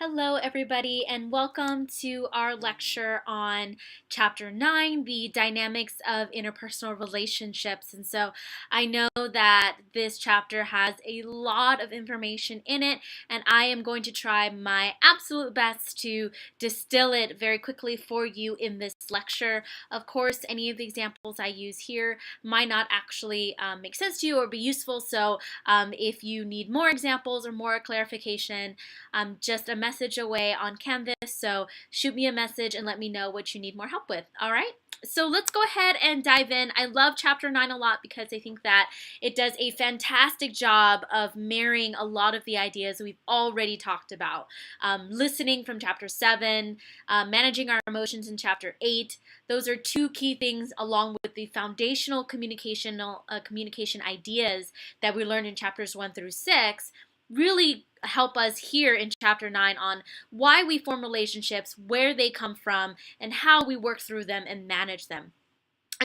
Hello, everybody, and welcome to our lecture on Chapter 9, the dynamics of interpersonal relationships. And so I know that this chapter has a lot of information in it, and I am going to try my absolute best to distill it very quickly for you in this lecture. Of course, any of the examples I use here might not actually make sense to you or be useful, so if you need more examples or more clarification, just a message away on Canvas. So shoot me a message and let me know what you need more help with. All right. So let's go ahead and dive in. I love Chapter 9 a lot because I think that it does a fantastic job of marrying a lot of the ideas we've already talked about. Listening from Chapter 7, managing our emotions in Chapter 8. Those are two key things along with the foundational communication ideas that we learned in Chapters 1 through 6 really help us here in Chapter 9 on why we form relationships, where they come from, and how we work through them and manage them.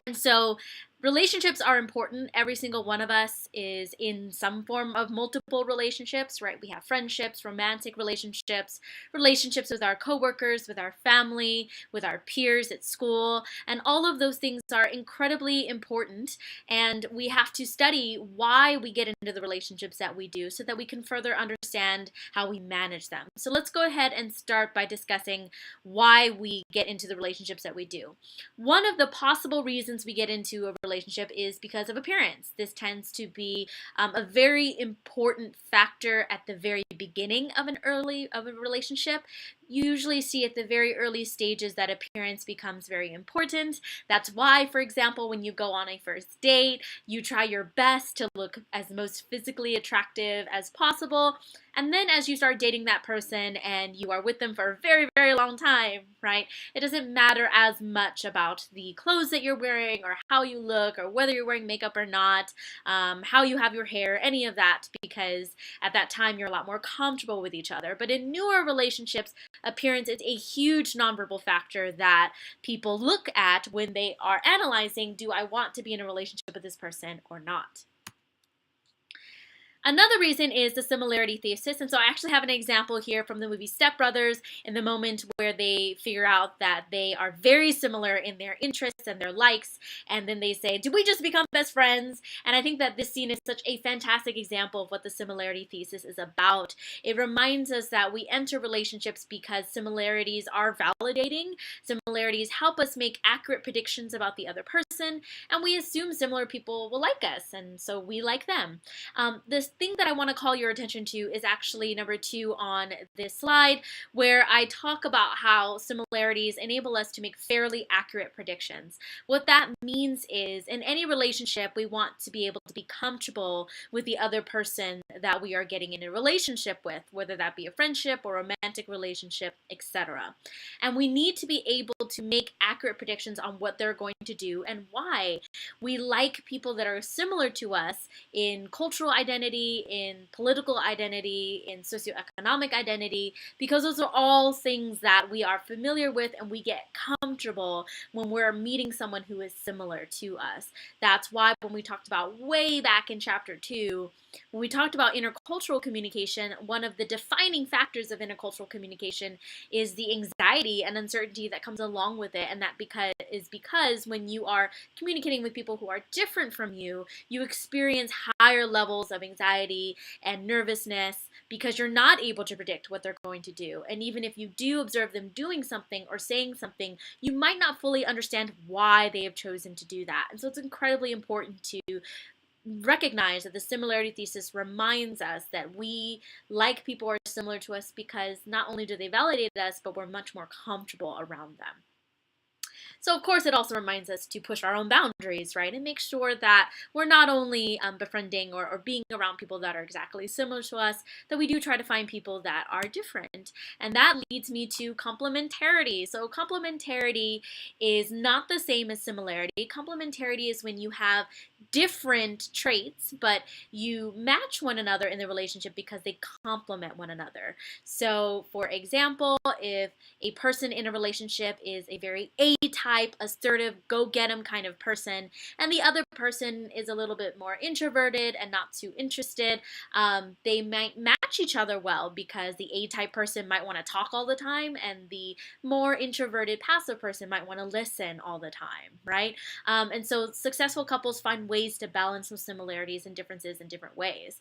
And so relationships are important. Every single one of us is in some form of multiple relationships, right? We have friendships, romantic relationships, relationships with our coworkers, with our family, with our peers at school, and all of those things are incredibly important, and we have to study why we get into the relationships that we do so that we can further understand how we manage them. So let's go ahead and start by discussing why we get into the relationships that we do. One of the possible reasons we get into a relationship is because of appearance. This tends to be a very important factor at the very beginning of a relationship. You usually see at the very early stages that appearance becomes very important. That's why, for example, when you go on a first date, you try your best to look as most physically attractive as possible. And then as you start dating that person and you are with them for a very, very long time, right, it doesn't matter as much about the clothes that you're wearing or how you look or whether you're wearing makeup or not, how you have your hair, any of that, because at that time you're a lot more comfortable with each other. But in newer relationships, appearance is a huge nonverbal factor that people look at when they are analyzing, do I want to be in a relationship with this person or not? Another reason is the similarity thesis, and so I actually have an example here from the movie Step Brothers in the moment where they figure out that they are very similar in their interests and their likes, and then they say, did we just become best friends? And I think that this scene is such a fantastic example of what the similarity thesis is about. It reminds us that we enter relationships because similarities are validating. Similarities help us make accurate predictions about the other person, and we assume similar people will like us, and so we like them. This thing that I want to call your attention to is actually number 2 on this slide, where I talk about how similarities enable us to make fairly accurate predictions. What that means is in any relationship, we want to be able to be comfortable with the other person that we are getting in a relationship with, whether that be a friendship or romantic relationship, etc. And we need to be able to make accurate predictions on what they're going to do and why. We like people that are similar to us in cultural identity, in political identity, in socioeconomic identity, because those are all things that we are familiar with and we get comfortable when we're meeting someone who is similar to us. That's why when we talked about way back in Chapter 2, when we talked about intercultural communication, one of the defining factors of intercultural communication is the anxiety and uncertainty that comes along with it, and that is because when you are communicating with people who are different from you, you experience higher levels of anxiety and nervousness because you're not able to predict what they're going to do. And even if you do observe them doing something or saying something, you might not fully understand why they have chosen to do that. And so it's incredibly important to recognize that the similarity thesis reminds us that we like people who are similar to us because not only do they validate us, but we're much more comfortable around them. So, of course, it also reminds us to push our own boundaries, right? And make sure that we're not only befriending or being around people that are exactly similar to us, that we do try to find people that are different. And that leads me to complementarity. So, complementarity is not the same as similarity. Complementarity is when you have different traits, but you match one another in the relationship because they complement one another. So, for example, if a person in a relationship is a very A-type type, assertive, go-get-em kind of person, and the other person is a little bit more introverted and not too interested. They might match each other well because the A-type person might want to talk all the time and the more introverted passive person might want to listen all the time, right? And so successful couples find ways to balance those similarities and differences in different ways.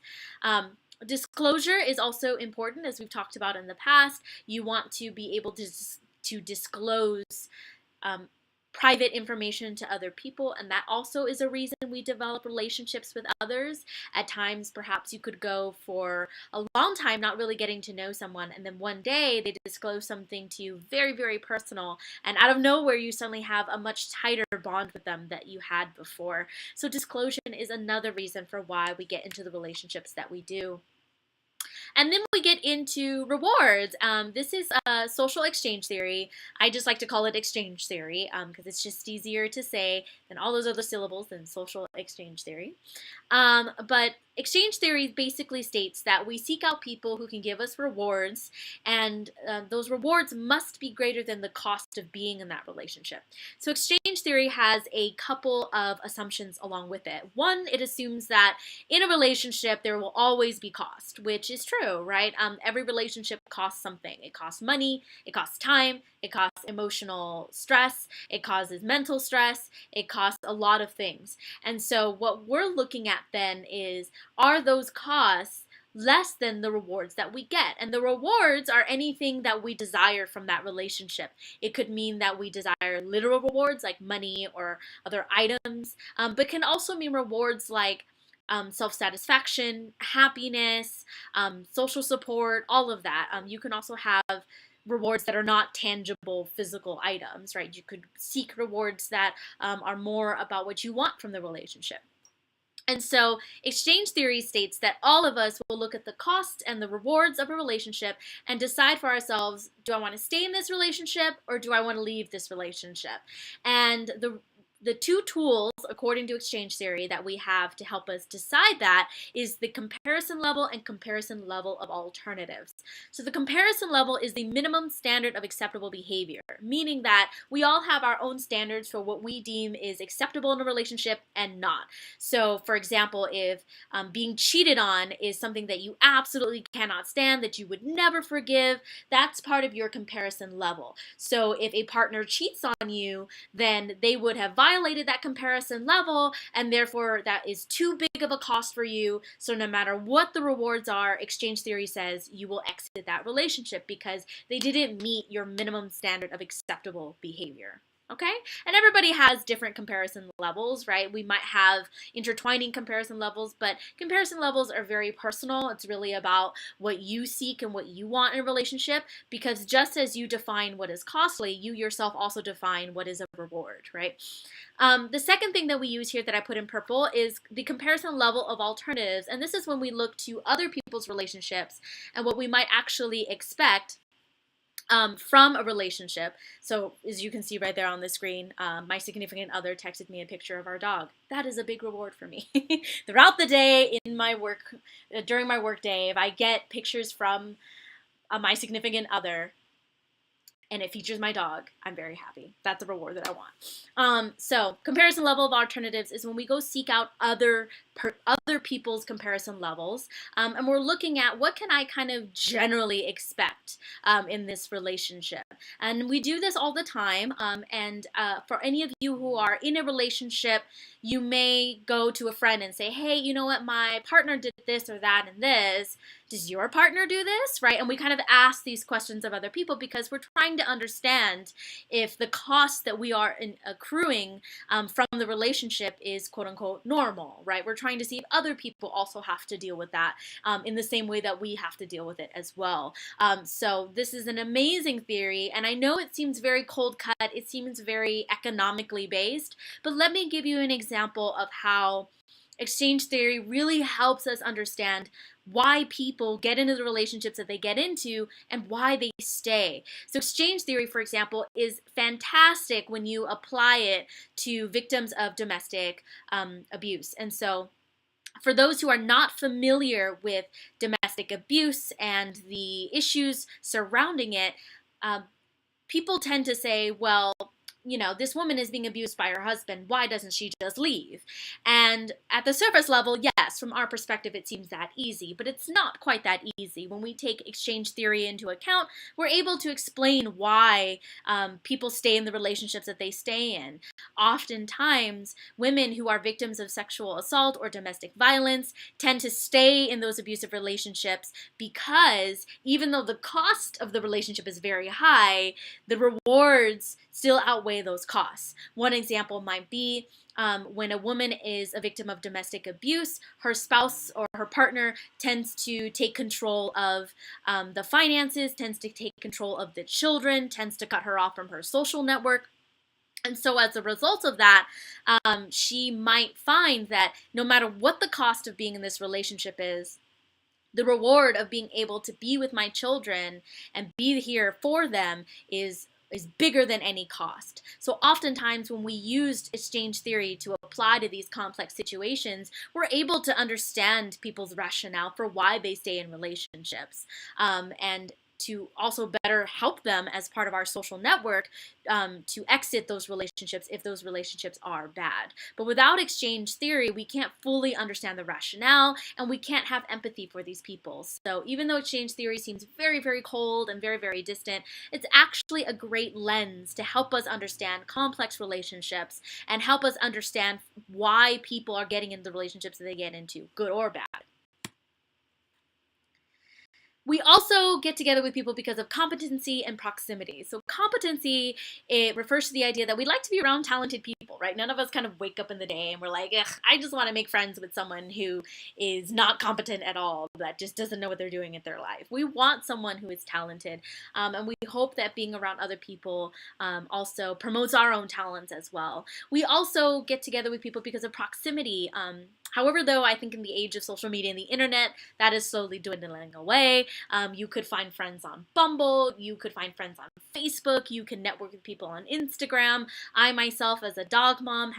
Disclosure is also important, as we've talked about in the past. You want to be able to disclose private information to other people, and that also is a reason we develop relationships with others. At times, perhaps you could go for a long time not really getting to know someone, and then one day they disclose something to you very, very personal, and out of nowhere you suddenly have a much tighter bond with them that you had before. So disclosure is another reason for why we get into the relationships that we do. And then we get into rewards. This is social exchange theory. I just like to call it exchange theory because it's just easier to say than all those other syllables than social exchange theory. But exchange theory basically states that we seek out people who can give us rewards, and those rewards must be greater than the cost of being in that relationship. So exchange theory has a couple of assumptions along with it. One, it assumes that in a relationship there will always be cost, which is true, right? Every relationship costs something. It costs money, it costs time, it costs emotional stress, it causes mental stress, it costs a lot of things. And so what we're looking at then is, are those costs less than the rewards that we get? And the rewards are anything that we desire from that relationship. It could mean that we desire literal rewards like money or other items, but can also mean rewards like self-satisfaction, happiness, social support, all of that. You can also have rewards that are not tangible physical items, right? You could seek rewards that are more about what you want from the relationship. And so exchange theory states that all of us will look at the costs and the rewards of a relationship and decide for ourselves, do I want to stay in this relationship or do I want to leave this relationship? And the two tools, according to exchange theory, that we have to help us decide that is the comparison level and comparison level of alternatives. So the comparison level is the minimum standard of acceptable behavior, meaning that we all have our own standards for what we deem is acceptable in a relationship and not. So for example, if being cheated on is something that you absolutely cannot stand, that you would never forgive, that's part of your comparison level. So if a partner cheats on you, then they would have violated that comparison level, and therefore that is too big of a cost for you. So no matter what the rewards are, exchange theory says you will exit that relationship because they didn't meet your minimum standard of acceptable behavior. Okay? And everybody has different comparison levels, right? We might have intertwining comparison levels, but comparison levels are very personal. It's really about what you seek and what you want in a relationship, because just as you define what is costly, you yourself also define what is a reward, right? The second thing that we use here that I put in purple is the comparison level of alternatives, and this is when we look to other people's relationships and what we might actually expect from a relationship. So as you can see right there on the screen, my significant other texted me a picture of our dog. That is a big reward for me. Throughout the day, in my work, during my work day, if I get pictures from my significant other, and it features my dog, I'm very happy. That's the reward that I want. So comparison level of alternatives is when we go seek out other people's comparison levels, and we're looking at what can I kind of generally expect in this relationship. And we do this all the time, and for any of you who are in a relationship, you may go to a friend and say, hey, you know what, my partner did this or that and this. Does your partner do this, right? And we kind of ask these questions of other people because we're trying to understand if the cost that we are accruing from the relationship is quote unquote normal, right? We're trying to see if other people also have to deal with that in the same way that we have to deal with it as well. So this is an amazing theory, and I know it seems very cold cut, it seems very economically based, but let me give you an example of how exchange theory really helps us understand why people get into the relationships that they get into and why they stay. So exchange theory, for example, is fantastic when you apply it to victims of domestic abuse. And so for those who are not familiar with domestic abuse and the issues surrounding it, people tend to say, well, this woman is being abused by her husband. Why doesn't she just leave? And at the surface level, yes, from our perspective, it seems that easy, but it's not quite that easy. When we take exchange theory into account, we're able to explain why people stay in the relationships that they stay in. Oftentimes, women who are victims of sexual assault or domestic violence tend to stay in those abusive relationships because even though the cost of the relationship is very high, the rewards still outweigh those costs. One example might be when a woman is a victim of domestic abuse, her spouse or her partner tends to take control of the finances, tends to take control of the children, tends to cut her off from her social network. And so as a result of that, she might find that no matter what the cost of being in this relationship is, the reward of being able to be with my children and be here for them is bigger than any cost. So oftentimes when we used exchange theory to apply to these complex situations, we're able to understand people's rationale for why they stay in relationships, and to also better help them as part of our social network to exit those relationships if those relationships are bad. But without exchange theory, we can't fully understand the rationale and we can't have empathy for these people. So even though exchange theory seems very, very cold and very, very distant, it's actually a great lens to help us understand complex relationships and help us understand why people are getting into the relationships that they get into, good or bad. We also get together with people because of competency and proximity. So competency, it refers to the idea that we like to be around talented people, right? None of us kind of wake up in the day and we're like, ugh, I just want to make friends with someone who is not competent at all, that just doesn't know what they're doing in their life. We want someone who is talented, and we hope that being around other people also promotes our own talents as well. We also get together with people because of proximity. However, though, I think in the age of social media and the internet, that is slowly dwindling away. You could find friends on Bumble, you could find friends on Facebook, you can network with people on Instagram. I myself, as a dog mom,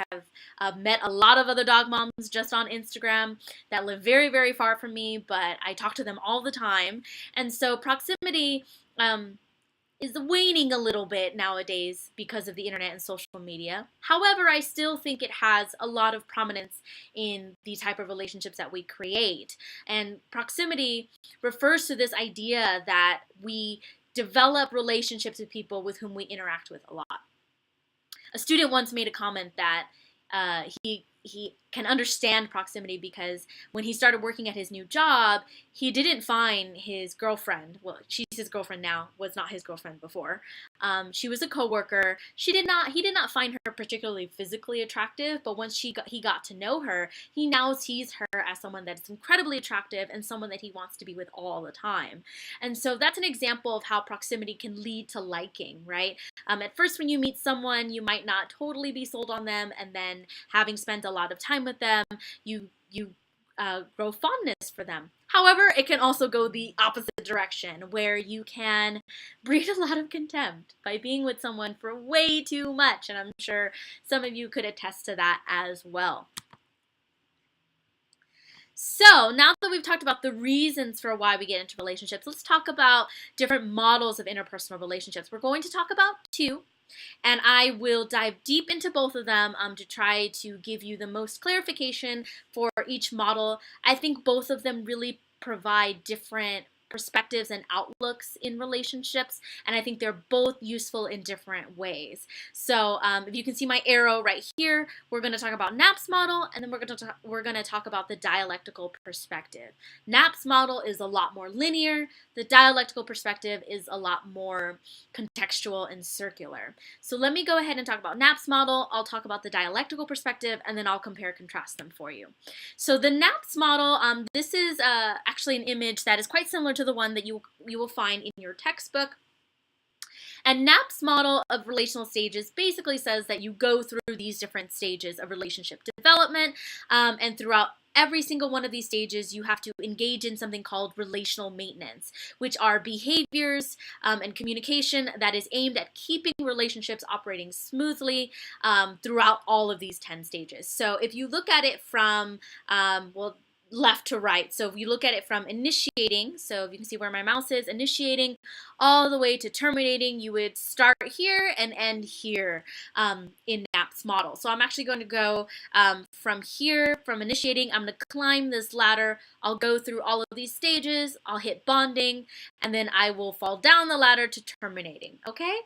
have met a lot of other dog moms just on Instagram that live very, very far from me, but I talk to them all the time. And so proximity is waning a little bit nowadays because of the internet and social media. However, I still think it has a lot of prominence in the type of relationships that we create. And proximity refers to this idea that we develop relationships with people with whom we interact with a lot. A student once made a comment that he can understand proximity because when he started working at his new job, he didn't find his girlfriend. Well, she's his girlfriend now, was not his girlfriend before. She was a coworker. He did not find her particularly physically attractive, but once he got to know her, he now sees her as someone that's incredibly attractive and someone that he wants to be with all the time. And so that's an example of how proximity can lead to liking, right? At first, when you meet someone, you might not totally be sold on them, and then having spent a lot of time with them, you grow fondness for them. However, it can also go the opposite direction, where you can breed a lot of contempt by being with someone for way too much, and I'm sure some of you could attest to that as well. So now that we've talked about the reasons for why we get into relationships, let's talk about different models of interpersonal relationships. We're going to talk about two, and I will dive deep into both of them to try to give you the most clarification for each model. I think both of them really provide different perspectives and outlooks in relationships, and I think they're both useful in different ways. So if you can see my arrow right here, we're going to talk about Knapps Model, and then we're going to talk about the dialectical perspective. Knapps Model is a lot more linear. The dialectical perspective is a lot more contextual and circular. So let me go ahead and talk about Knapps Model. I'll talk about the dialectical perspective, and then I'll compare and contrast them for you. So the Knapps Model, this is actually an image that is quite similar to the one that you will find in your textbook. And Knapps' model of relational stages basically says that you go through these different stages of relationship development, and throughout every single one of these stages, you have to engage in something called relational maintenance, which are behaviors and communication that is aimed at keeping relationships operating smoothly throughout all of these 10 stages. So if you look at it from, well, left to right. So if you look at it from initiating, so if you can see where my mouse is, initiating all the way to terminating, you would start here and end here in Knapps model. So I'm actually going to go from here, from initiating, I'm going to climb this ladder. I'll go through all of these stages, I'll hit bonding, and then I will fall down the ladder to terminating, okay?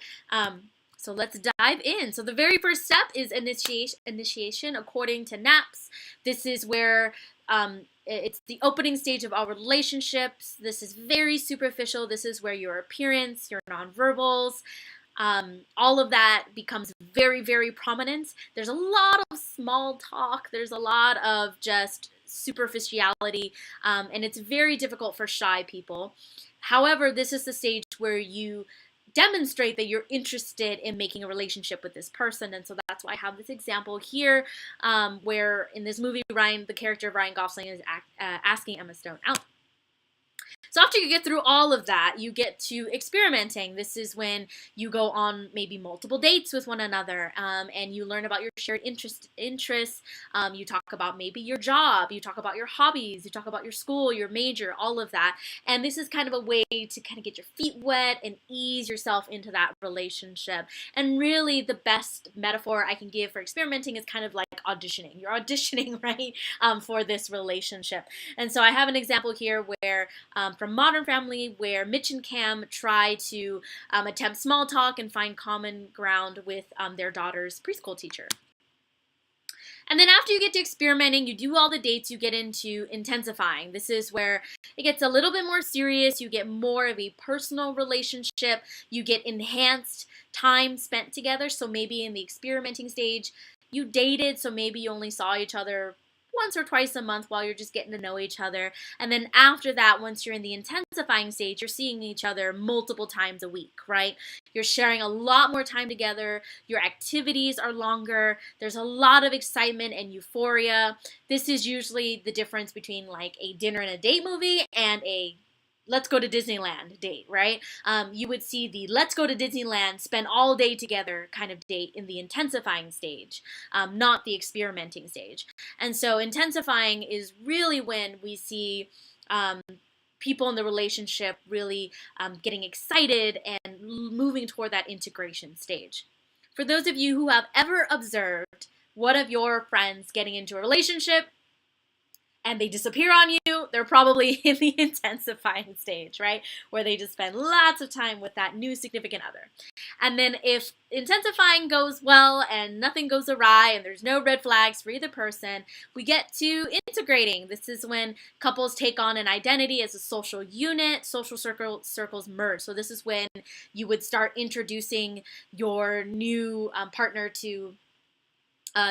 So let's dive in. So the very first step is initiation according to Knapps. This is where it's the opening stage of all relationships. This is very superficial. This is where your appearance, your nonverbals, all of that becomes very, very prominent. There's a lot of small talk. There's a lot of just superficiality, and it's very difficult for shy people. However, this is the stage where you demonstrate that you're interested in making a relationship with this person, and so that's why I have this example here, where in this movie, the character of Ryan Gosling is asking Emma Stone out. So after you get through all of that, you get to experimenting. This is when you go on maybe multiple dates with one another, and you learn about your shared interests. You talk about maybe your job, you talk about your hobbies, you talk about your school, your major, all of that. And this is kind of a way to kind of get your feet wet and ease yourself into that relationship. And really the best metaphor I can give for experimenting is kind of like auditioning. You're auditioning, right, for this relationship. And so I have an example here where from Modern Family, where Mitch and Cam try to attempt small talk and find common ground with their daughter's preschool teacher. And then after you get to experimenting, you do all the dates, you get into intensifying. This is where it gets a little bit more serious. You get more of a personal relationship. You get enhanced time spent together. So maybe in the experimenting stage, you dated, so maybe you only saw each other once or twice a month while you're just getting to know each other. And then after that, once you're in the intensifying stage, you're seeing each other multiple times a week, right? You're sharing a lot more time together. Your activities are longer. There's a lot of excitement and euphoria. This is usually the difference between like a dinner and a date movie and a let's go to Disneyland date, right? You would see the let's go to Disneyland, spend all day together kind of date in the intensifying stage, not the experimenting stage. And so intensifying is really when we see people in the relationship really getting excited and moving toward that integration stage. For those of you who have ever observed one of your friends getting into a relationship, and they disappear on you, they're probably in the intensifying stage, right? Where they just spend lots of time with that new significant other. And then if intensifying goes well and nothing goes awry and there's no red flags for either person, we get to integrating. This is when couples take on an identity as a social unit, social circles merge. So this is when you would start introducing your new partner to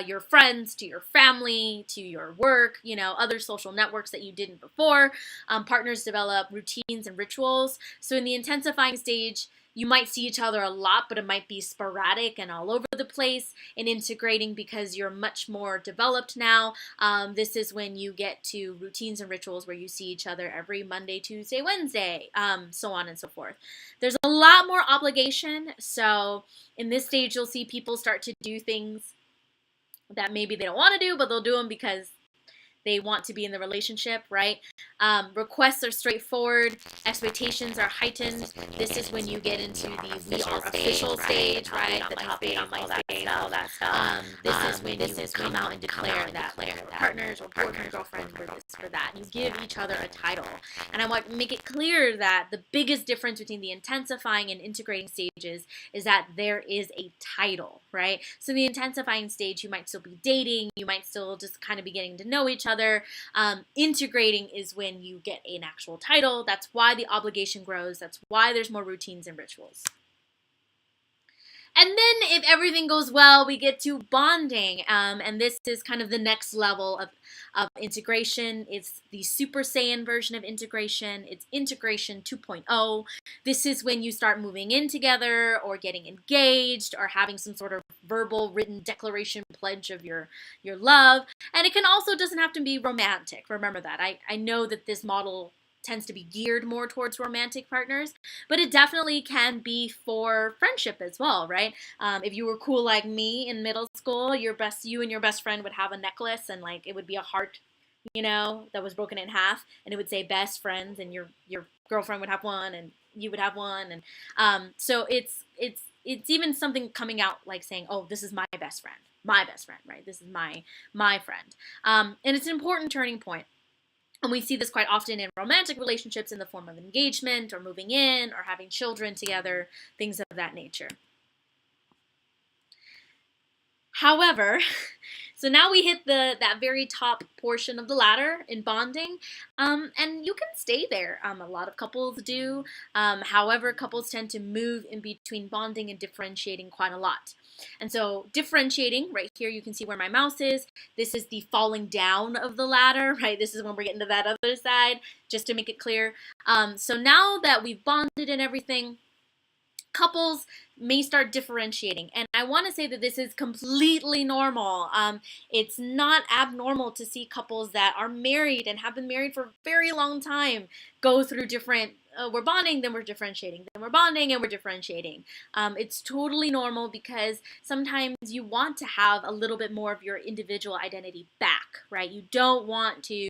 your friends, to your family, to your work, other social networks that you didn't before. Partners develop routines and rituals. So in the intensifying stage, you might see each other a lot, but it might be sporadic and all over the place. In integrating, because you're much more developed now, this is when you get to routines and rituals where you see each other every Monday, Tuesday, Wednesday, so on and so forth. There's a lot more obligation. So in this stage, you'll see people start to do things that maybe they don't want to do, but they'll do them because they want to be in the relationship, right? Requests are straightforward. Expectations are heightened. This is when you get into the official stage, right? The top eight on my stage, all that stuff. This is when you come out and declare that partners or boyfriend, girlfriend for this, for that. You give each other a title. And I want to make it clear that the biggest difference between the intensifying and integrating stages is that there is a title, right? So the intensifying stage, you might still be dating. You might still just kind of be getting to know each other. Integrating is when you get an actual title. That's why the obligation grows. That's why there's more routines and rituals. And then if everything goes well, we get to bonding. And this is kind of the next level of integration. It's the Super Saiyan version of integration. It's integration 2.0. This is when you start moving in together or getting engaged or having some sort of verbal written declaration pledge of your love. And it can also doesn't have to be romantic. Remember that. I know that this model tends to be geared more towards romantic partners, but it definitely can be for friendship as well, right? If you were cool like me in middle school, you and your best friend would have a necklace, and like it would be a heart, that was broken in half, and it would say best friends, and your girlfriend would have one, and you would have one, and so it's even something coming out like saying, oh, this is my best friend, right? This is my friend, and it's an important turning point. And we see this quite often in romantic relationships in the form of engagement or moving in or having children together, things of that nature. However, so now we hit that very top portion of the ladder in bonding, and you can stay there. A lot of couples do. However, couples tend to move in between bonding and differentiating quite a lot. And so differentiating, right here, you can see where my mouse is. This is the falling down of the ladder, right? This is when we're getting to that other side, just to make it clear. So now that we've bonded and everything, couples may start differentiating. And I want to say that this is completely normal. It's not abnormal to see couples that are married and have been married for a very long time go through different, we're bonding, then we're differentiating, then we're bonding and we're differentiating. It's totally normal because sometimes you want to have a little bit more of your individual identity back, right? You don't want to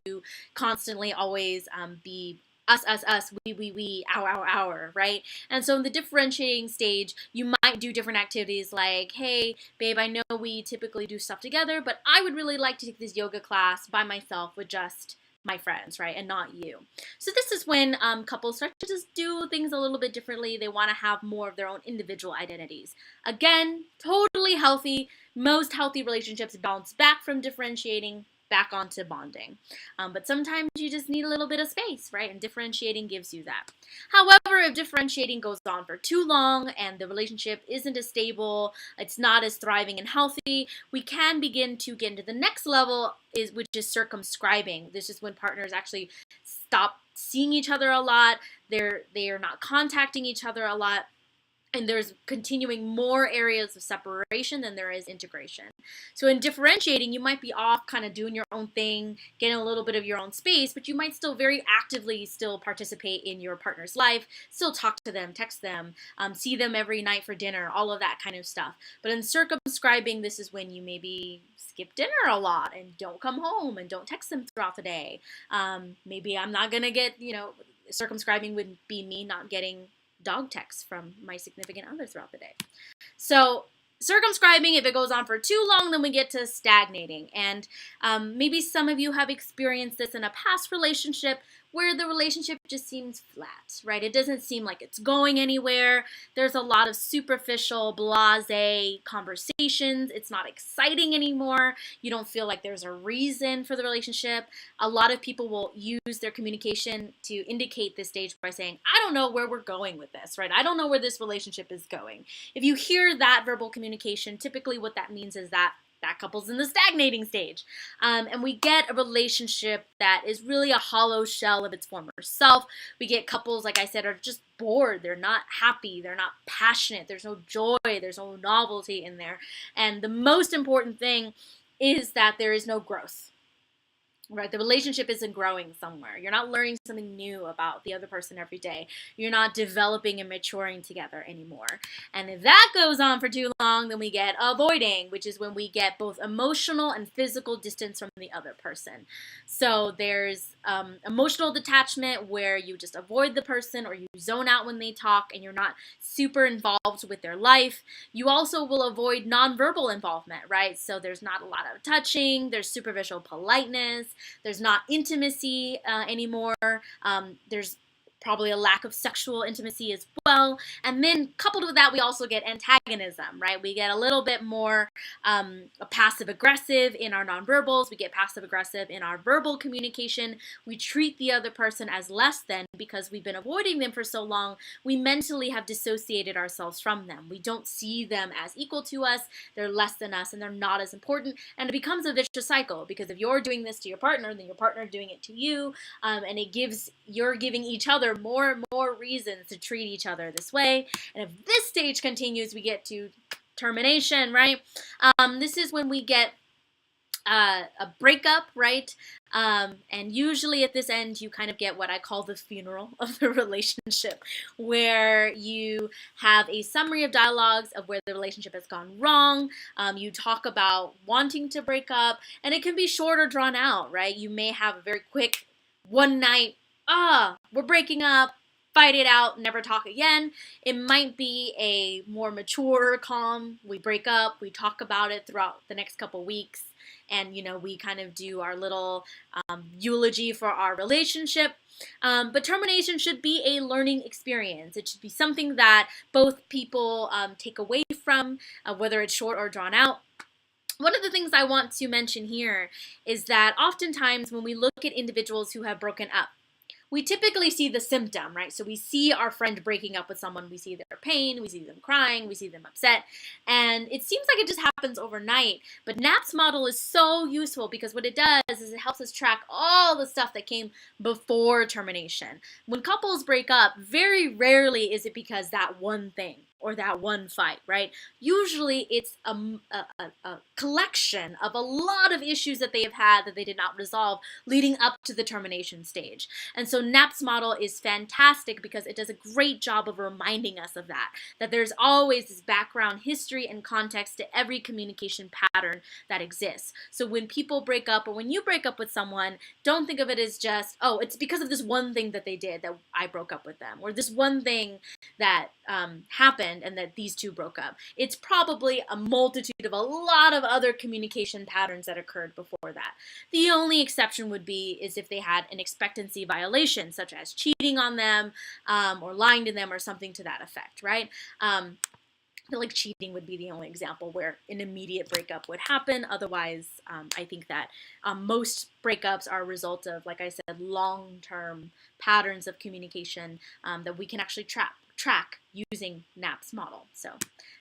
constantly always be us, we, our, right? And so in the differentiating stage, you might do different activities like, hey, babe, I know we typically do stuff together, but I would really like to take this yoga class by myself with just my friends, right, and not you. So this is when couples start to just do things a little bit differently. They want to have more of their own individual identities. Again, totally healthy. Most healthy relationships bounce back from differentiating back onto bonding. But sometimes you just need a little bit of space, right? And differentiating gives you that. However, if differentiating goes on for too long and the relationship isn't as stable, it's not as thriving and healthy, we can begin to get into the next level, which is circumscribing. This is when partners actually stop seeing each other a lot. They are not contacting each other a lot. And there's continuing more areas of separation than there is integration. So in differentiating, you might be off kind of doing your own thing, getting a little bit of your own space, but you might still very actively still participate in your partner's life, still talk to them, text them, see them every night for dinner, all of that kind of stuff. But in circumscribing, this is when you maybe skip dinner a lot and don't come home and don't text them throughout the day. Maybe I'm not going to get, circumscribing would be me not getting dog texts from my significant other throughout the day. So circumscribing, if it goes on for too long, then we get to stagnating. And maybe some of you have experienced this in a past relationship where the relationship just seems flat, right? It doesn't seem like it's going anywhere. There's a lot of superficial, blasé conversations. It's not exciting anymore. You don't feel like there's a reason for the relationship. A lot of people will use their communication to indicate this stage by saying, I don't know where we're going with this, right? I don't know where this relationship is going. If you hear that verbal communication, typically what that means is that couple's in the stagnating stage. And we get a relationship that is really a hollow shell of its former self. We get couples, like I said, are just bored. They're not happy. They're not passionate. There's no joy. There's no novelty in there. And the most important thing is that there is no growth. Right, the relationship isn't growing somewhere. You're not learning something new about the other person every day. You're not developing and maturing together anymore. And if that goes on for too long, then we get avoiding, which is when we get both emotional and physical distance from the other person. So there's emotional detachment where you just avoid the person or you zone out when they talk and you're not super involved with their life. You also will avoid nonverbal involvement, right? So there's not a lot of touching, there's superficial politeness, there's not intimacy anymore. There's probably a lack of sexual intimacy as well. And then coupled with that, we also get antagonism, right? We get a little bit more passive-aggressive in our nonverbals. We get passive-aggressive in our verbal communication. We treat the other person as less than because we've been avoiding them for so long. We mentally have dissociated ourselves from them. We don't see them as equal to us. They're less than us, and they're not as important. And it becomes a vicious cycle because if you're doing this to your partner, then your partner is doing it to you, and you're giving each other more and more reasons to treat each other this way. And if this stage continues, we get to termination, right? This is when we get a breakup, right? And usually at this end, you kind of get what I call the funeral of the relationship, where you have a summary of dialogues of where the relationship has gone wrong. You talk about wanting to break up, and it can be short or drawn out, right? You may have a very quick one night, we're breaking up, fight it out, never talk again. It might be a more mature, calm, we break up, we talk about it throughout the next couple weeks, and we kind of do our little eulogy for our relationship. But termination should be a learning experience. It should be something that both people take away from, whether it's short or drawn out. One of the things I want to mention here is that oftentimes when we look at individuals who have broken up, we typically see the symptom, right? So we see our friend breaking up with someone, we see their pain, we see them crying, we see them upset, and it seems like it just happens overnight. But Knapps Model is so useful because what it does is it helps us track all the stuff that came before termination. When couples break up, very rarely is it because that one thing or that one fight, right? Usually it's a collection of a lot of issues that they have had that they did not resolve leading up to the termination stage. And so Knapps Model is fantastic because it does a great job of reminding us of that there's always this background history and context to every communication pattern that exists. So when people break up or when you break up with someone, don't think of it as just, oh, it's because of this one thing that they did that I broke up with them, or this one thing that happened and that these two broke up. It's probably a multitude of a lot of other communication patterns that occurred before that. The only exception would be is if they had an expectancy violation, such as cheating on them or lying to them or something to that effect, right? I feel like cheating would be the only example where an immediate breakup would happen. Otherwise, I think that most breakups are a result of, like I said, long-term patterns of communication that we can actually track using Knapps Model. So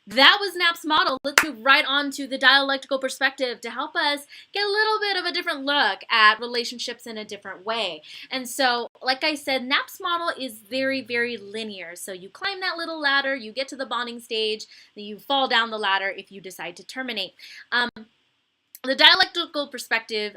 that was Knapps Model. Let's move right on to the dialectical perspective to help us get a little bit of a different look at relationships in a different way. And so, like I said, Knapps Model is very, very linear. So you climb that little ladder, you get to the bonding stage, then you fall down the ladder if you decide to terminate. The dialectical perspective,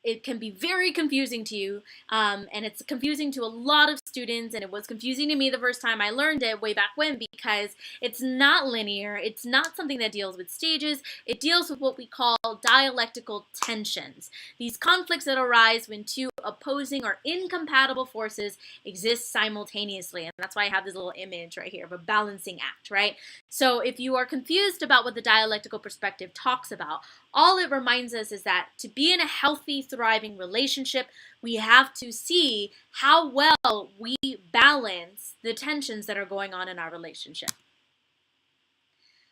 it can be very confusing to you, and it's confusing to a lot of students, and it was confusing to me the first time I learned it way back when because it's not linear, it's not something that deals with stages, it deals with what we call dialectical tensions. These conflicts that arise when two opposing or incompatible forces exist simultaneously, and that's why I have this little image right here of a balancing act, right? So if you are confused about what the dialectical perspective talks about, all it reminds us is that to be in a healthy, thriving relationship, we have to see how well we balance the tensions that are going on in our relationship.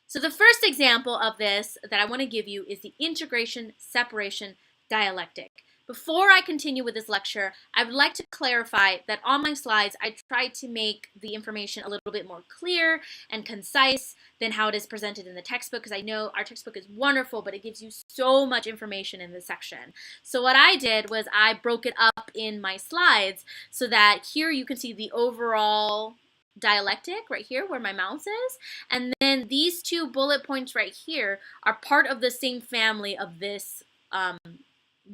So the first example of this that I want to give you is the integration-separation dialectic. Before I continue with this lecture, I would like to clarify that on my slides, I tried to make the information a little bit more clear and concise than how it is presented in the textbook, because I know our textbook is wonderful, but it gives you so much information in this section. So what I did was I broke it up in my slides so that here you can see the overall dialectic right here where my mouse is, and then these two bullet points right here are part of the same family of this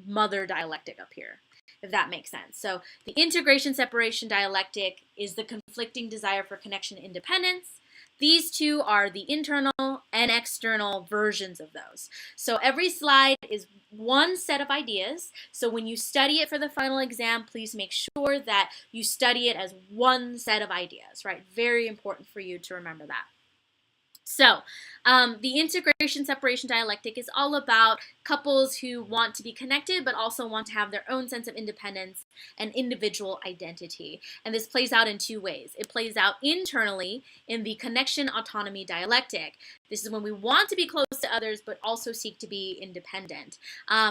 mother dialectic up here, if that makes sense. So the integration-separation dialectic is the conflicting desire for connection and independence. These two are the internal and external versions of those. So every slide is one set of ideas. So when you study it for the final exam, please make sure that you study it as one set of ideas, right? Very important for you to remember that. So the integration-separation dialectic is all about couples who want to be connected but also want to have their own sense of independence and individual identity. And this plays out in two ways. It plays out internally in the connection-autonomy dialectic. This is when we want to be close to others but also seek to be independent.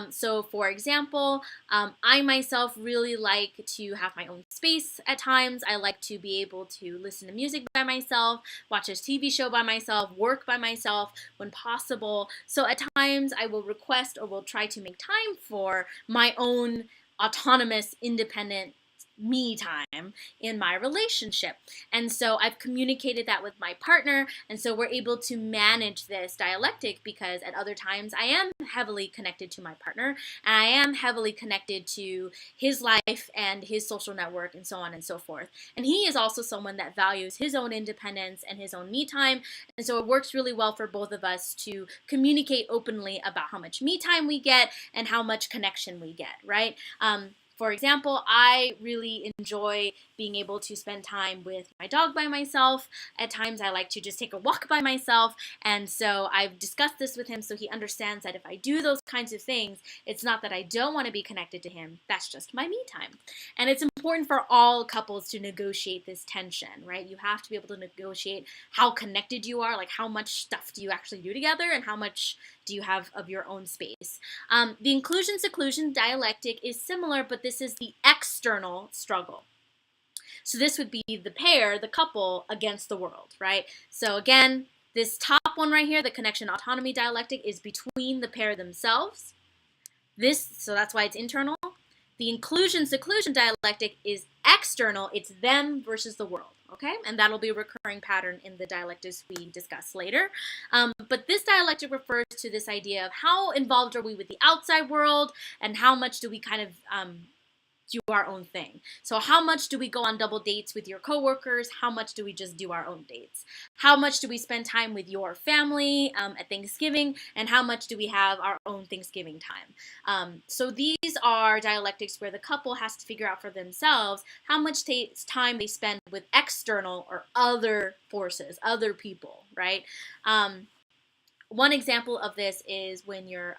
So for example, I myself really like to have my own space at times. I like to be able to listen to music by myself, watch a TV show by myself, work by myself when possible. So at times I will request or will try to make time for my own autonomous, independent me time in my relationship. And so I've communicated that with my partner, and so we're able to manage this dialectic, because at other times I am heavily connected to my partner, and I am heavily connected to his life and his social network and so on and so forth. And he is also someone that values his own independence and his own me time, and so it works really well for both of us to communicate openly about how much me time we get and how much connection we get, right? For example, I really enjoy being able to spend time with my dog by myself. At times I like to just take a walk by myself, and so I've discussed this with him so he understands that if I do those kinds of things, it's not that I don't want to be connected to him, that's just my me time. And it's important for all couples to negotiate this tension, right? You have to be able to negotiate how connected you are, like how much stuff do you actually do together and how much do you have of your own space. The inclusion-seclusion dialectic is similar, but this is the external struggle. So this would be the pair, the couple, against the world, right? So again, this top one right here, the connection-autonomy dialectic, is between the pair themselves. So that's why it's internal. The inclusion-seclusion dialectic is external. It's them versus the world, okay? And that'll be a recurring pattern in the dialectics we discuss later. But this dialectic refers to this idea of how involved are we with the outside world and how much do we kind of do our own thing. So how much do we go on double dates with your coworkers? How much do we just do our own dates? How much do we spend time with your family at Thanksgiving? And how much do we have our own Thanksgiving time? So these are dialectics where the couple has to figure out for themselves how much time they spend with external or other forces, other people, right? One example of this is when you're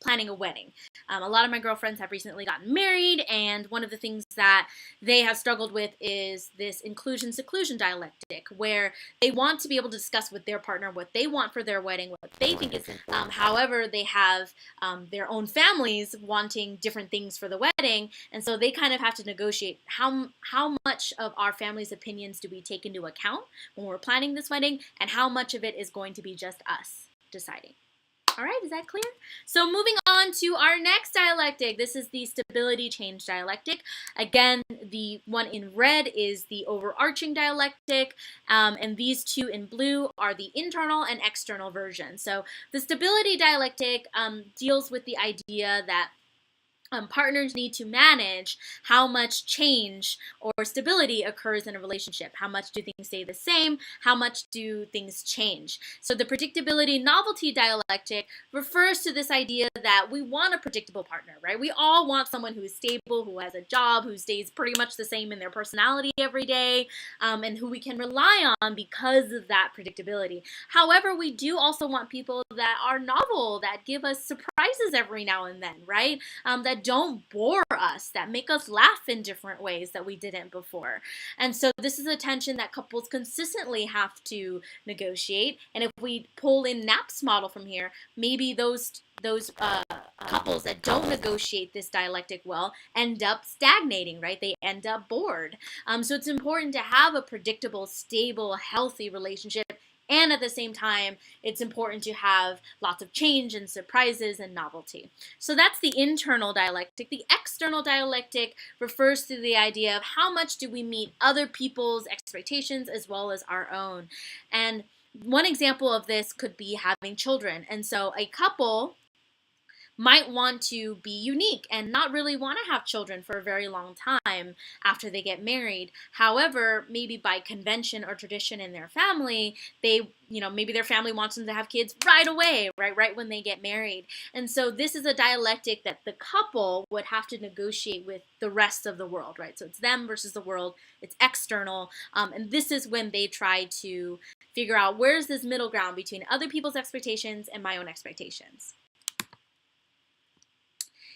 planning a wedding. A lot of my girlfriends have recently gotten married, and one of the things that they have struggled with is this inclusion-seclusion dialectic, where they want to be able to discuss with their partner what they want for their wedding, what they think is, however, they have their own families wanting different things for the wedding, and so they kind of have to negotiate how much of our family's opinions do we take into account when we're planning this wedding, and how much of it is going to be just us deciding. All right, is that clear? So moving on to our next dialectic. This is the stability change dialectic. Again, the one in red is the overarching dialectic, and these two in blue are the internal and external version. So the stability dialectic deals with the idea that partners need to manage how much change or stability occurs in a relationship. How much do things stay the same? How much do things change? So the predictability novelty dialectic refers to this idea that we want a predictable partner, right? We all want someone who is stable, who has a job, who stays pretty much the same in their personality every day, and who we can rely on because of that predictability. However, we do also want people that are novel, that give us surprises every now and then, right? That don't bore us, that make us laugh in different ways that we didn't before. And so this is a tension that couples consistently have to negotiate. And if we pull in Knapps Model from here, maybe those couples that don't negotiate this dialectic well end up stagnating, right? They end up bored. So it's important to have a predictable, stable, healthy relationship. And at the same time, it's important to have lots of change and surprises and novelty. So that's the internal dialectic. The external dialectic refers to the idea of how much do we meet other people's expectations as well as our own. And one example of this could be having children. And so a couple might want to be unique and not really want to have children for a very long time after they get married. However, maybe by convention or tradition in their family, maybe their family wants them to have kids right away, right when they get married. And so this is a dialectic that the couple would have to negotiate with the rest of the world, right? So it's them versus the world, it's external, and this is when they try to figure out where's this middle ground between other people's expectations and my own expectations.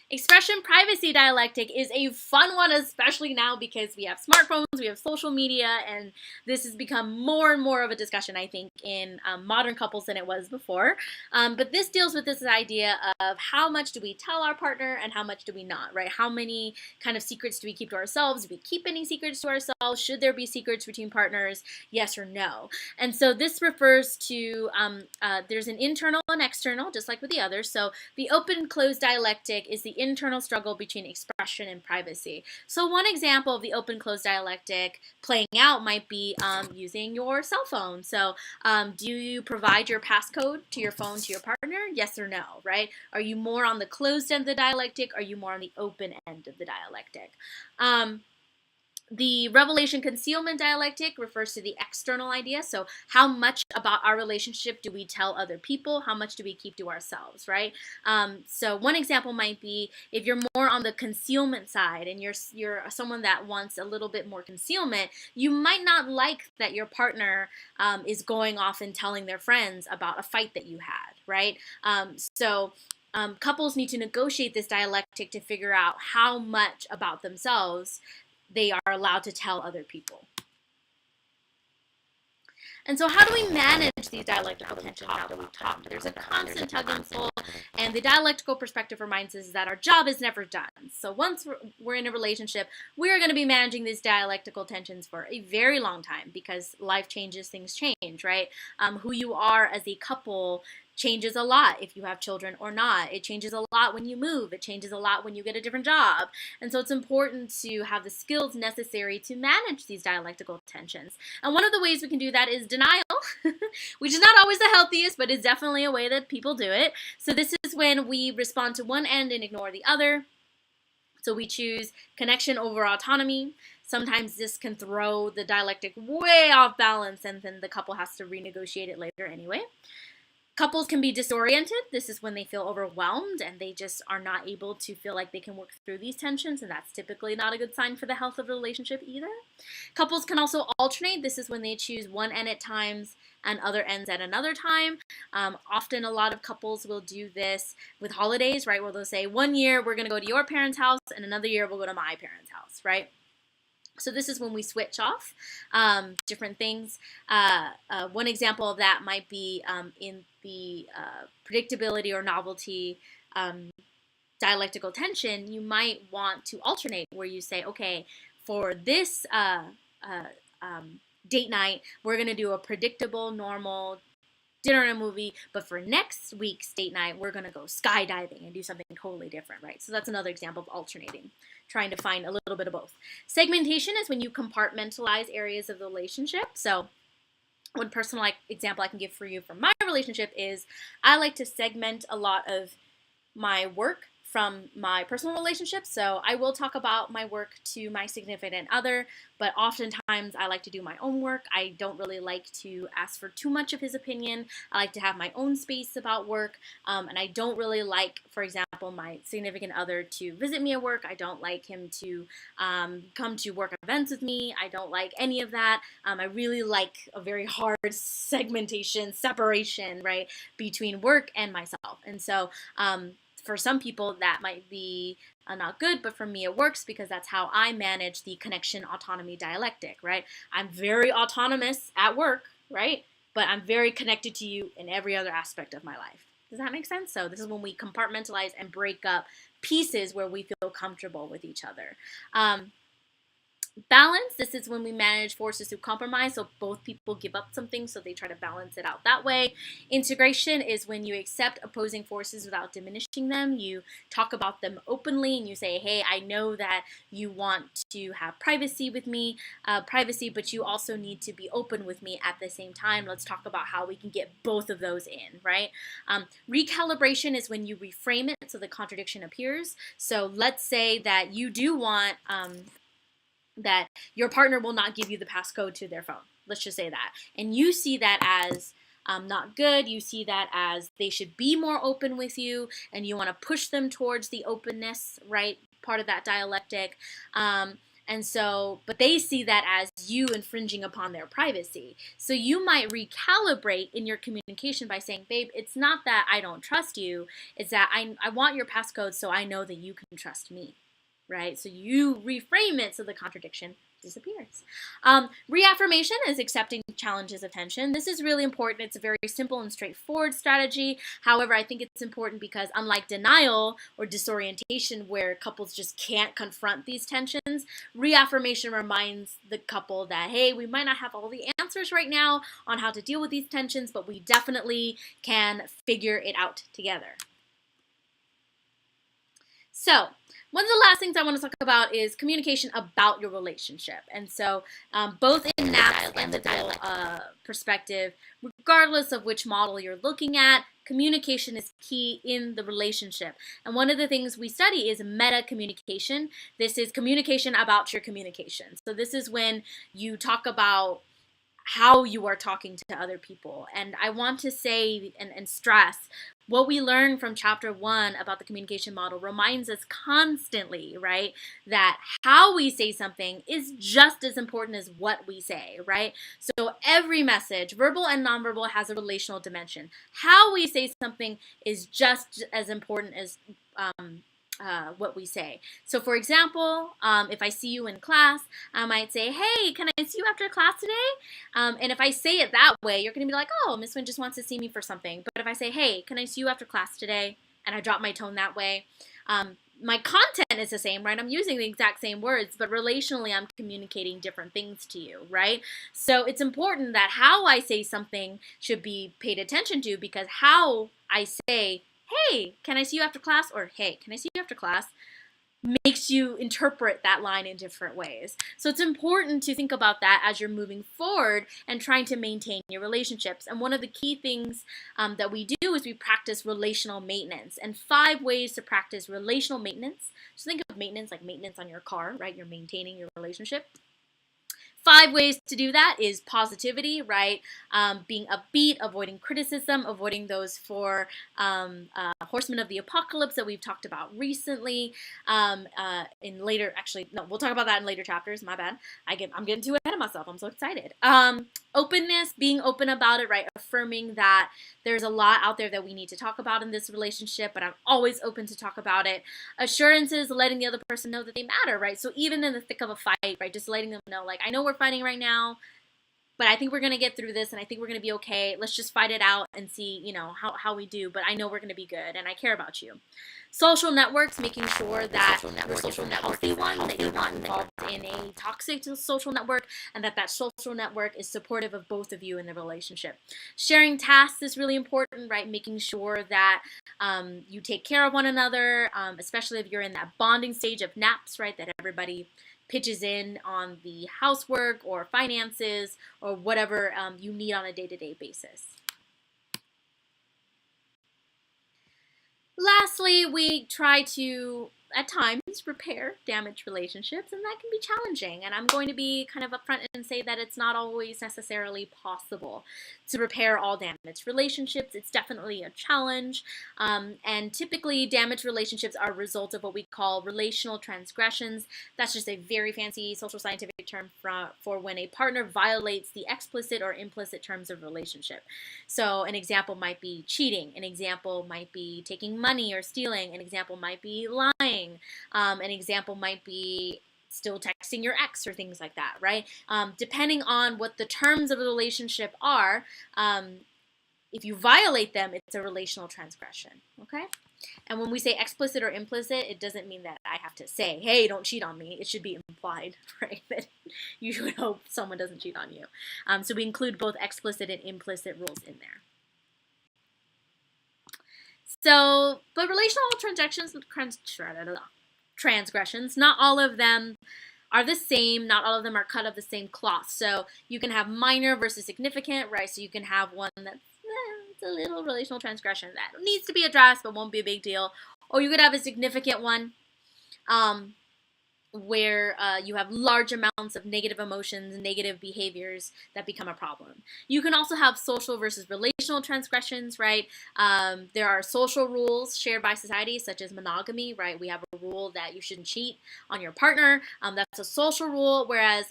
Expression privacy dialectic is a fun one, especially now because we have smartphones, we have social media, and this has become more and more of a discussion, I think, in modern couples than it was before. But this deals with this idea of how much do we tell our partner and how much do we not, right? How many kind of secrets do we keep to ourselves? Do we keep any secrets to ourselves? Should there be secrets between partners? Yes or no? And so this refers to, there's an internal and external, just like with the others. So the open-closed dialectic is the the internal struggle between expression and privacy. So one example of the open-closed dialectic playing out might be using your cell phone. So do you provide your passcode to your phone to your partner? Yes or no, right? Are you more on the closed end of the dialectic? Are you more on the open end of the dialectic? The revelation concealment dialectic refers to the external idea. So how much about our relationship do we tell other people? How much do we keep to ourselves, right? So one example might be if you're more on the concealment side and you're someone that wants a little bit more concealment, you might not like that your partner is going off and telling their friends about a fight that you had, right? Couples need to negotiate this dialectic to figure out how much about themselves they are allowed to tell other people. And so how do we manage these dialectical tensions now that we've talked? There's a constant tug and pull, and the dialectical perspective reminds us that our job is never done. So once we're in a relationship, we're going to be managing these dialectical tensions for a very long time because life changes, things change, right? Who you are as a couple changes a lot if you have children or not. It changes a lot when you move. It changes a lot when you get a different job. And so it's important to have the skills necessary to manage these dialectical tensions. And one of the ways we can do that is denial, which is not always the healthiest, but is definitely a way that people do it. So this is when we respond to one end and ignore the other. So we choose connection over autonomy. Sometimes this can throw the dialectic way off balance, and then the couple has to renegotiate it later anyway. Couples can be disoriented. This is when they feel overwhelmed and they just are not able to feel like they can work through these tensions, and that's typically not a good sign for the health of the relationship either. Couples can also alternate. This is when they choose one end at times and other ends at another time. Often a lot of couples will do this with holidays, right, where they'll say 1 year we're going to go to your parents' house and another year we'll go to my parents' house, right? So this is when we switch off different things. One example of that might be in the predictability or novelty dialectical tension. You might want to alternate where you say, okay, for this date night, we're going to do a predictable, normal dinner and a movie, but for next week's date night, we're going to go skydiving and do something totally different, right? So that's another example of alternating, trying to find a little bit of both. Segmentation is when you compartmentalize areas of the relationship. So one personal example I can give for you from my relationship is I like to segment a lot of my work from my personal relationship. So I will talk about my work to my significant other, but oftentimes I like to do my own work. I don't really like to ask for too much of his opinion. I like to have my own space about work, and I don't really like, for example, my significant other to visit me at work. I don't like him to come to work events with me. I don't like any of that. I really like a very hard segmentation, separation, right, between work and myself. And so for some people that might be not good, but for me it works because that's how I manage the connection autonomy dialectic, right? I'm very autonomous at work, right? But I'm very connected to you in every other aspect of my life. Does that make sense? So this is when we compartmentalize and break up pieces where we feel comfortable with each other. Balance, this is when we manage forces through compromise, so both people give up something, so they try to balance it out that way. Integration is when you accept opposing forces without diminishing them. You talk about them openly and you say, hey, I know that you want to have privacy with me, but you also need to be open with me at the same time. Let's talk about how we can get both of those in, right? Recalibration is when you reframe it so the contradiction appears. So let's say that you do want that your partner will not give you the passcode to their phone. Let's just say that. And you see that as not good. You see that as they should be more open with you, and you want to push them towards the openness, right? Part of that dialectic. But they see that as you infringing upon their privacy. So you might recalibrate in your communication by saying, babe, it's not that I don't trust you. It's that I want your passcode so I know that you can trust me. Right? So you reframe it so the contradiction disappears. Reaffirmation is accepting challenges of tension. This is really important. It's a very simple and straightforward strategy. However, I think it's important because unlike denial or disorientation where couples just can't confront these tensions, reaffirmation reminds the couple that, hey, we might not have all the answers right now on how to deal with these tensions, but we definitely can figure it out together. So, one of the last things I want to talk about is communication about your relationship. And so, both in Knapps and the dialectical perspective, regardless of which model you're looking at, communication is key in the relationship. And one of the things we study is meta communication. This is communication about your communication. So, this is when you talk about how you are talking to other people. And I want to say and stress what we learned from chapter 1 about the communication model reminds us constantly, right, that how we say something is just as important as what we say, right? So every message, verbal and nonverbal, has a relational dimension. How we say something is just as important as what we say. So, for example, if I see you in class, I might say, "Hey, can I see you after class today?" And if I say it that way, you're going to be like, "Oh, Miss Wynn just wants to see me for something." But if I say, "Hey, can I see you after class today?" and I drop my tone that way, my content is the same, right? I'm using the exact same words, but relationally, I'm communicating different things to you, right? So it's important that how I say something should be paid attention to, because how I say, "Hey, can I see you after class?" or "Hey, can I see you after class?" makes you interpret that line in different ways. So it's important to think about that as you're moving forward and trying to maintain your relationships. And one of the key things that we do is we practice relational maintenance, and 5 ways to practice relational maintenance. So think of maintenance like maintenance on your car, right? You're maintaining your relationship. 5 ways to do that is positivity, right? Being upbeat, avoiding criticism, avoiding those 4 horsemen of the apocalypse that we've talked about recently. In later, actually, no, we'll talk about that in later chapters. My bad. I'm getting too ahead of myself. I'm so excited. Openness, being open about it, right? Affirming that there's a lot out there that we need to talk about in this relationship, but I'm always open to talk about it. Assurances, letting the other person know that they matter, right? So even in the thick of a fight, right, just letting them know, like, I know we're fighting right now, but I think we're going to get through this, and I think we're going to be okay. Let's just fight it out and see, how we do, but I know we're going to be good, and I care about you. Social networks, making sure that your social network healthy one, that you're not involved in a toxic social network, and that social network is supportive of both of you in the relationship. Sharing tasks is really important, right? Making sure that you take care of one another, especially if you're in that bonding stage of Knapps, right? That everybody pitches in on the housework or finances or whatever you need on a day-to-day basis. Lastly, we try to, at times, repair damaged relationships, and that can be challenging. And I'm going to be kind of upfront and say that it's not always necessarily possible to repair all damaged relationships. It's definitely a challenge. And typically, damaged relationships are a result of what we call relational transgressions. That's just a very fancy social scientific term for when a partner violates the explicit or implicit terms of relationship. So an example might be cheating. An example might be taking money or stealing. An example might be lying. An example might be still texting your ex or things like that, right? Depending on what the terms of the relationship are, if you violate them, it's a relational transgression, okay? And when we say explicit or implicit, it doesn't mean that I have to say, "Hey, don't cheat on me." It should be implied, right? That you should hope someone doesn't cheat on you. So we include both explicit and implicit rules in there. So, but relational transgressions, not all of them are the same. Not all of them are cut of the same cloth. So you can have minor versus significant, right? So you can have one that's it's a little relational transgression that needs to be addressed but won't be a big deal. Or you could have a significant one where you have large amounts of negative emotions, negative behaviors that become a problem. You can also have social versus relational transgressions, right? There are social rules shared by society, such as monogamy, right? We have a rule that you shouldn't cheat on your partner. That's a social rule, whereas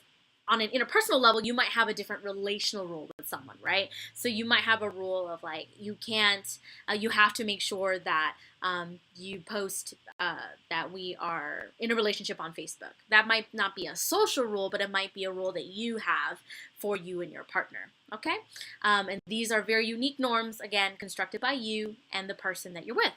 on an interpersonal level, you might have a different relational rule with someone, right? So you might have a rule of like, you can't, you have to make sure that you post that we are in a relationship on Facebook. That might not be a social rule, but it might be a rule that you have for you and your partner, okay? And these are very unique norms, again, constructed by you and the person that you're with.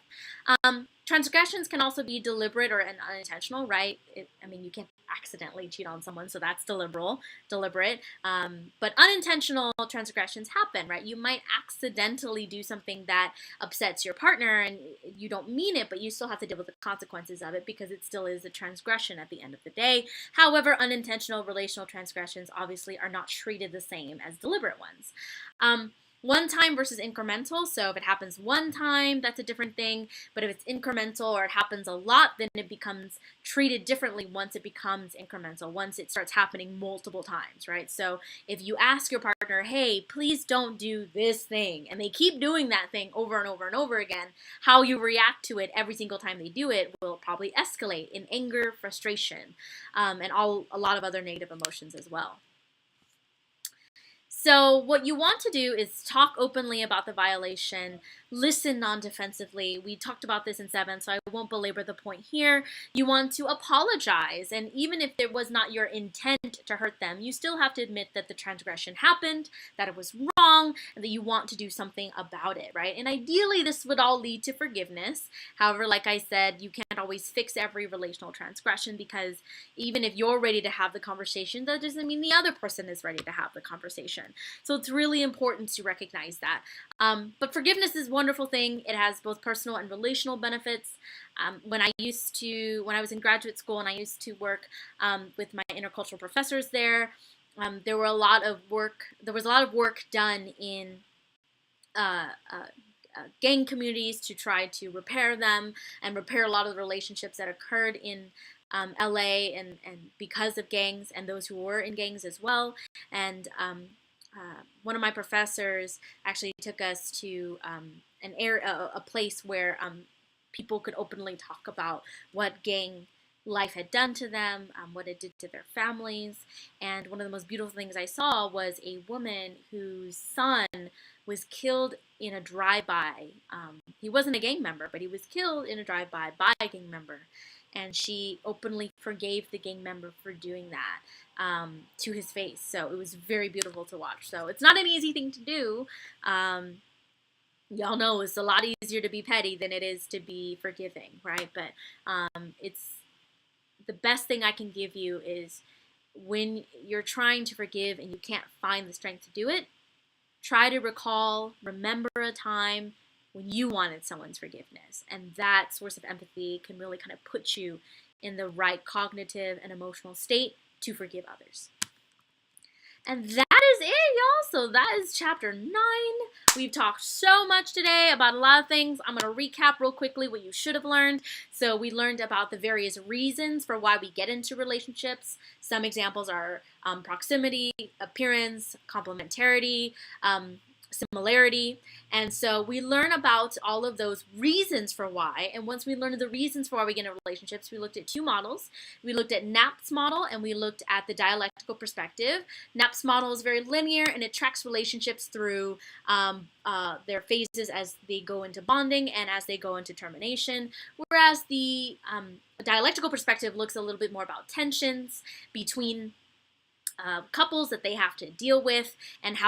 Transgressions can also be deliberate or unintentional, right? You can't accidentally cheat on someone, so that's deliberate. But unintentional transgressions happen, right? You might accidentally do something that upsets your partner and you don't mean it, but you still have to deal with the consequences of it because it still is a transgression at the end of the day. However, unintentional relational transgressions obviously are not treated the same as deliberate ones. One time versus incremental. So if it happens one time, that's a different thing. But if it's incremental or it happens a lot, then it becomes treated differently once it becomes incremental, once it starts happening multiple times, right? So if you ask your partner, hey, please don't do this thing, and they keep doing that thing over and over and over again, how you react to it every single time they do it will probably escalate in anger, frustration, and a lot of other negative emotions as well. So what you want to do is talk openly about the violation, listen non-defensively. We talked about this in 7, so I won't belabor the point here. You want to apologize, and even if it was not your intent to hurt them, you still have to admit that the transgression happened, that it was wrong, and that you want to do something about it, right? And ideally, this would all lead to forgiveness. However, like I said, you can't always fix every relational transgression because even if you're ready to have the conversation, that doesn't mean the other person is ready to have the conversation. So it's really important to recognize that. But forgiveness is a wonderful thing. It has both personal and relational benefits. When I was in graduate school and I used to work with my intercultural professors there, there was a lot of work done in gang communities to try to repair them and repair a lot of the relationships that occurred in LA and because of gangs and those who were in gangs as well. And one of my professors actually took us to a place where people could openly talk about what gang life had done to them, what it did to their families. And one of the most beautiful things I saw was a woman whose son was killed in a drive-by. He wasn't a gang member, but he was killed in a drive-by by a gang member. And she openly forgave the gang member for doing that to his face. So it was very beautiful to watch. So it's not an easy thing to do. Y'all know it's a lot easier to be petty than it is to be forgiving, right? But it's the best thing I can give you is when you're trying to forgive and you can't find the strength to do it, try to remember a time when you wanted someone's forgiveness. And that source of empathy can really kind of put you in the right cognitive and emotional state to forgive others. And that is it, y'all. So that is chapter 9. We've talked so much today about a lot of things. I'm going to recap real quickly what you should have learned. So we learned about the various reasons for why we get into relationships. Some examples are proximity, appearance, complementarity, similarity. And so we learn about all of those reasons for why. And once we learned the reasons for why we get into relationships, we looked at 2 models. We looked at Knapps Model and we looked at the dialectical perspective. Knapps Model is very linear and it tracks relationships through their phases as they go into bonding and as they go into termination. Whereas the dialectical perspective looks a little bit more about tensions between couples that they have to deal with and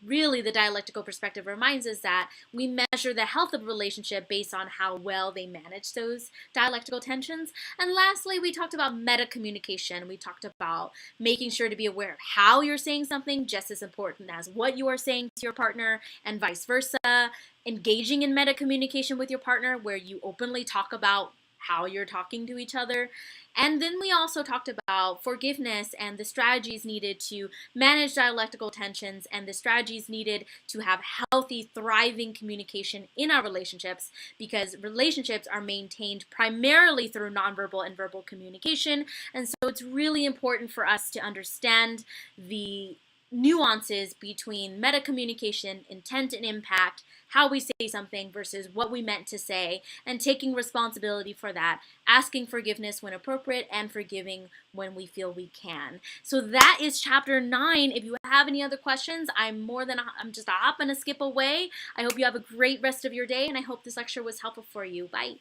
really the dialectical perspective reminds us that we measure the health of a relationship based on how well they manage those dialectical tensions. And lastly, we talked about meta communication. We talked about making sure to be aware of how you're saying something, just as important as what you are saying to your partner, and vice versa. Engaging in meta communication with your partner where you openly talk about how you're talking to each other. And then we also talked about forgiveness and the strategies needed to manage dialectical tensions and the strategies needed to have healthy, thriving communication in our relationships, because relationships are maintained primarily through nonverbal and verbal communication. And so it's really important for us to understand the nuances between meta communication, intent and impact, how we say something versus what we meant to say, and taking responsibility for that, asking forgiveness when appropriate, and forgiving when we feel we can. So that is chapter 9. If you have any other questions, I'm just a hop and a skip away. I hope you have a great rest of your day, and I hope this lecture was helpful for you. Bye.